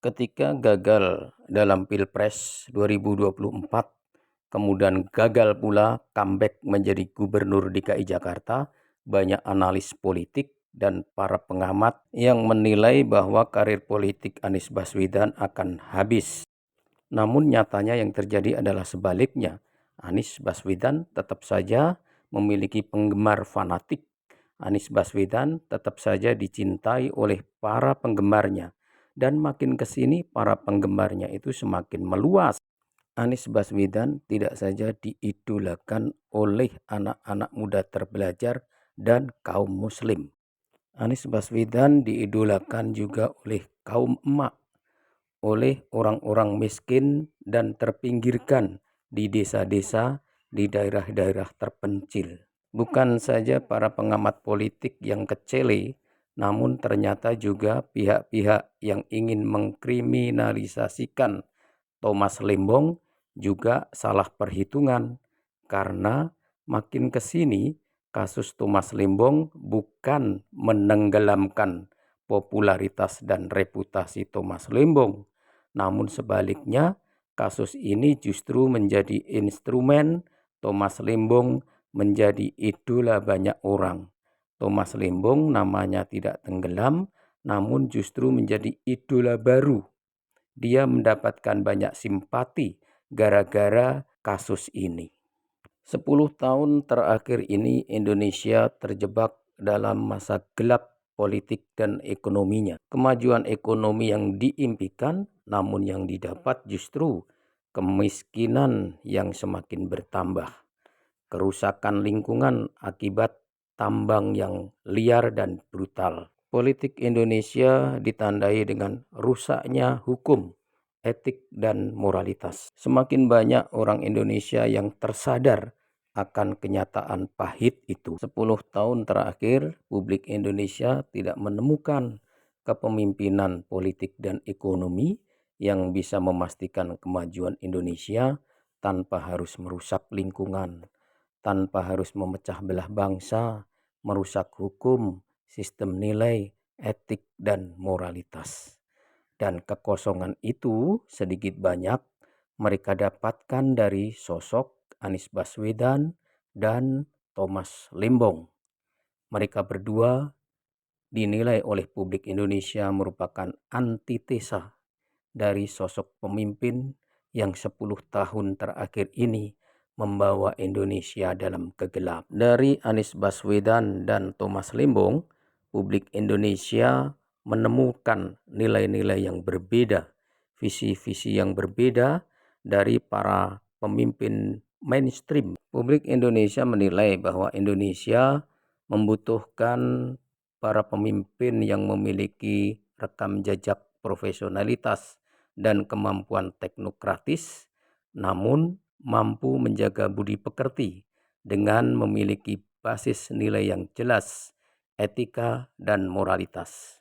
Ketika gagal dalam Pilpres 2024, kemudian gagal pula comeback menjadi Gubernur DKI Jakarta, banyak analis politik dan para pengamat yang menilai bahwa karir politik Anies Baswedan akan habis. Namun nyatanya yang terjadi adalah sebaliknya. Anies Baswedan tetap saja memiliki penggemar fanatik. Anies Baswedan tetap saja dicintai oleh para penggemarnya. Dan makin ke sini para penggemarnya itu semakin meluas. Anies Baswedan tidak saja diidolakan oleh anak-anak muda terpelajar dan kaum muslim. Anies Baswedan diidolakan juga oleh kaum emak, oleh orang-orang miskin dan terpinggirkan di desa-desa, di daerah-daerah terpencil. Bukan saja para pengamat politik yang kecele, namun ternyata juga pihak-pihak yang ingin mengkriminalisasikan Thomas Lembong juga salah perhitungan, karena makin ke sini kasus Thomas Lembong bukan menenggelamkan popularitas dan reputasi Thomas Lembong, namun sebaliknya kasus ini justru menjadi instrumen Thomas Lembong menjadi idola banyak orang. Thomas Lembong namanya tidak tenggelam, namun justru menjadi idola baru. Dia mendapatkan banyak simpati gara-gara kasus ini. 10 tahun terakhir ini Indonesia terjebak dalam masa gelap politik dan ekonominya. Kemajuan ekonomi yang diimpikan, namun yang didapat justru kemiskinan yang semakin bertambah. Kerusakan lingkungan akibat tambang yang liar dan brutal. Politik Indonesia ditandai dengan rusaknya hukum, etik, dan moralitas. Semakin banyak orang Indonesia yang tersadar akan kenyataan pahit itu. 10 tahun terakhir, publik Indonesia tidak menemukan kepemimpinan politik dan ekonomi yang bisa memastikan kemajuan Indonesia tanpa harus merusak lingkungan, tanpa harus memecah belah bangsa, merusak hukum, sistem nilai, etik, dan moralitas. Dan kekosongan itu sedikit banyak mereka dapatkan dari sosok Anies Baswedan dan Thomas Lembong. Mereka berdua dinilai oleh publik Indonesia merupakan antitesa dari sosok pemimpin yang 10 tahun terakhir ini membawa Indonesia dalam kegelap. Dari Anies Baswedan dan Thomas Lembong, publik Indonesia menemukan nilai-nilai yang berbeda, visi-visi yang berbeda dari para pemimpin mainstream. Publik Indonesia menilai bahwa Indonesia membutuhkan para pemimpin yang memiliki rekam jejak profesionalitas dan kemampuan teknokratis, namun mampu menjaga budi pekerti dengan memiliki basis nilai yang jelas, etika, dan moralitas.